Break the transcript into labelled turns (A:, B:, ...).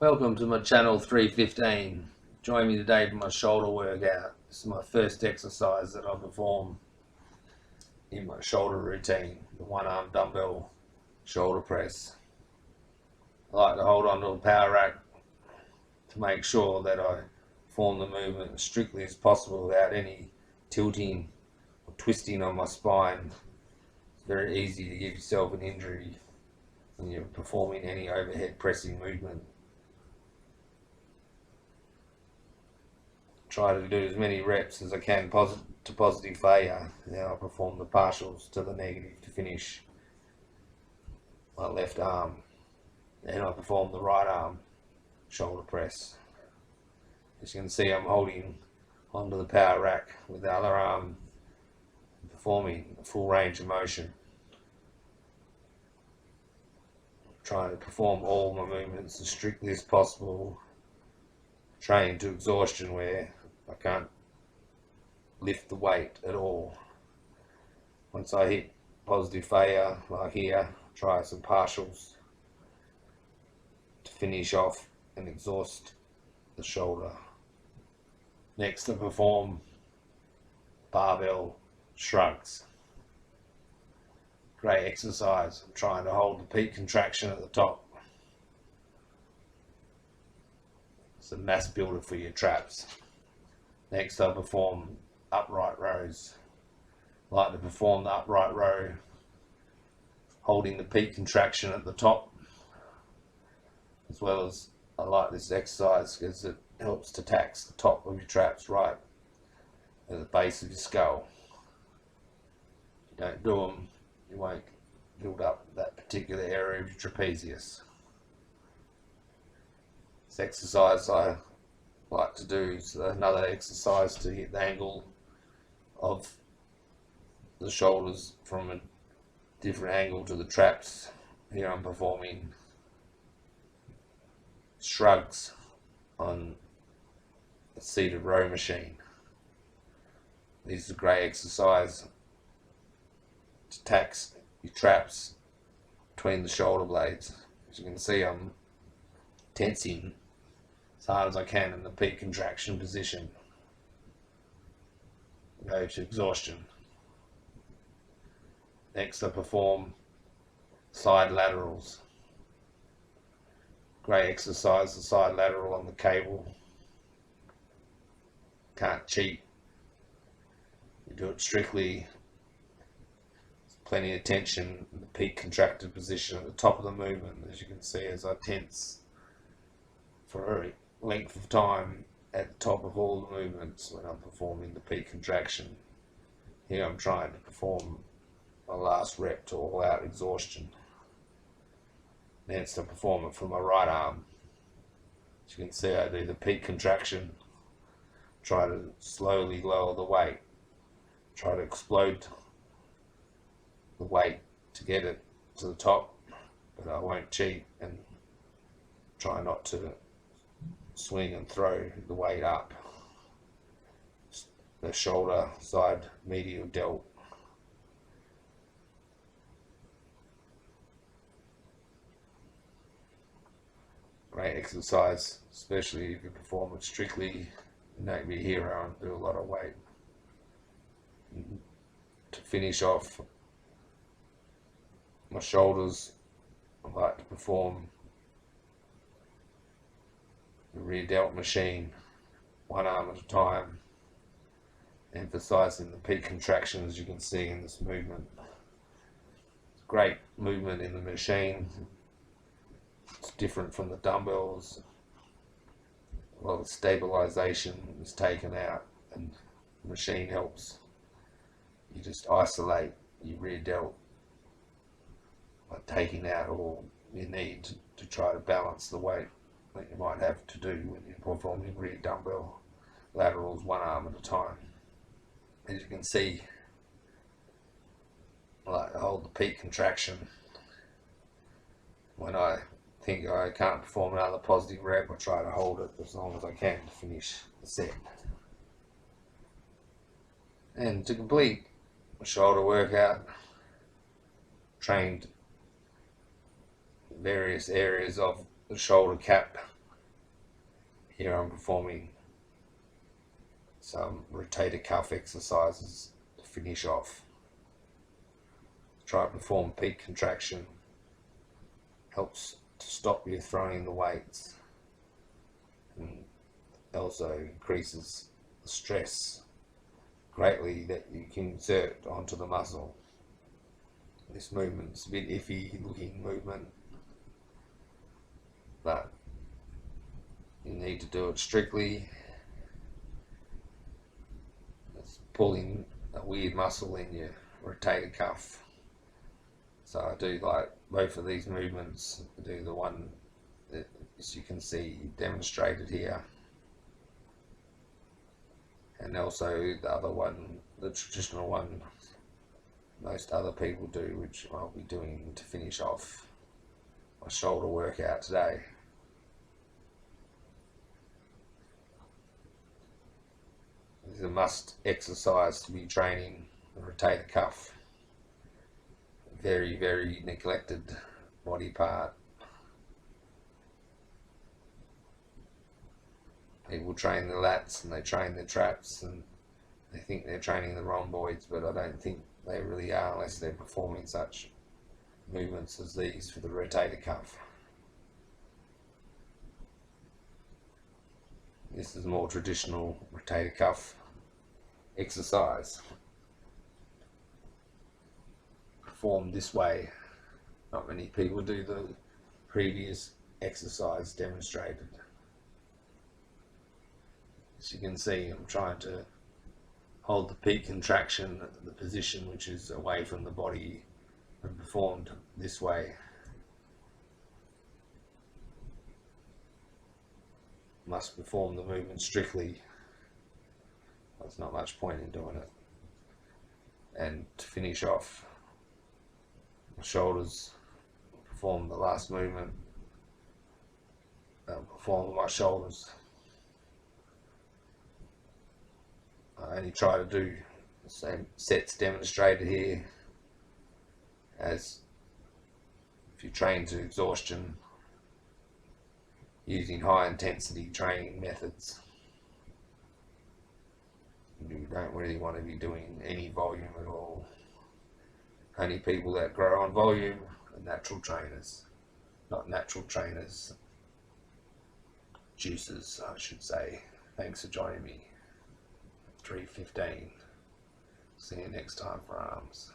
A: Welcome to my channel 315. Join me today for my shoulder workout. This is my first exercise that I perform in my shoulder routine, the one arm dumbbell shoulder press. I like to hold onto a power rack to make sure that I perform the movement as strictly as possible without any tilting or twisting on my spine. It's very easy to give yourself an injury when you're performing any overhead pressing movement. Try to do as many reps as I can to positive failure. Then I perform the partials to the negative to finish my left arm. Then I perform the right arm shoulder press. As you can see, I'm holding onto the power rack with the other arm, performing a full range of motion. Trying to perform all my movements as strictly as possible, training to exhaustion where I can't lift the weight at all. Once I hit positive failure, like here, try some partials to finish off and exhaust the shoulder. Next, I perform barbell shrugs. Great exercise. I'm trying to hold the peak contraction at the top. It's a mass builder for your traps. Next, I perform upright rows. I like to perform the upright row holding the peak contraction at the top, as well as I like this exercise because it helps to tax the top of your traps right at the base of your skull. If you don't do them, you won't build up that particular area of your trapezius. This exercise I like to do is another exercise to hit the angle of the shoulders from a different angle to the traps. Here I'm performing shrugs on a seated row machine. This is a great exercise to tax your traps between the shoulder blades. As you can see, I'm tensing as hard as I can in the peak contraction position. Go to exhaustion. Next, I perform side laterals. Great exercise, the side lateral on the cable. Can't cheat. You do it strictly. There's plenty of tension in the peak contracted position at the top of the movement, as you can see, as I tense for a length of time at the top of all the movements when I'm performing the peak contraction. Here I'm trying to perform my last rep to all out exhaustion. Next, I perform it from my right arm. As you can see, I do the peak contraction, try to slowly lower the weight, try to explode the weight to get it to the top, but I won't cheat and try not to swing and throw the weight up the shoulder side medial delt. Great exercise, especially if you perform it strictly. You don't be a hero and do a lot of weight. To finish off my shoulders, I like to perform the rear delt machine, one arm at a time, emphasizing the peak contraction as you can see in this movement. It's a great movement in the machine. It's different from the dumbbells. Well, the stabilization is taken out and the machine helps. You just isolate your rear delt by taking out all you need to try to balance the weight that you might have to do when you're performing rear dumbbell laterals one arm at a time. As you can see, I like to hold the peak contraction. When I think I can't perform another positive rep, I try to hold it as long as I can to finish the set. And to complete a shoulder workout, trained various areas of the shoulder cap Here I'm performing some rotator cuff exercises to finish off. Try to perform peak contraction. Helps to stop you throwing the weights, and also increases the stress greatly that you can exert onto the muscle. This movement's a bit iffy looking movement, but you need to do it strictly. It's pulling a weird muscle in your rotator cuff. So I do like both of these movements. I do the one that, as you can see, demonstrated here, and also the other one, the traditional one most other people do, which I'll be doing to finish off my shoulder workout today. This is a must exercise to be training the rotator cuff. Very, very neglected body part. People train the lats and they train the traps and they think they're training the rhomboids, but I don't think they really are unless they're performing such movements as these for the rotator cuff. This is more traditional rotator cuff exercise. Performed this way. Not many people do the previous exercise demonstrated. As you can see, I'm trying to hold the peak contraction at the position which is away from the body and performed this way. Must perform the movement strictly. There's not much point in doing it. And to finish off, my shoulders, perform the last movement, perform my shoulders. I only try to do the same sets demonstrated here as if you train to exhaustion using high intensity training methods. You don't really want to be doing any volume at all. Only people that grow on volume are natural trainers, not natural trainers, juicers, I should say. Thanks for joining me. 3:15. See you next time for arms.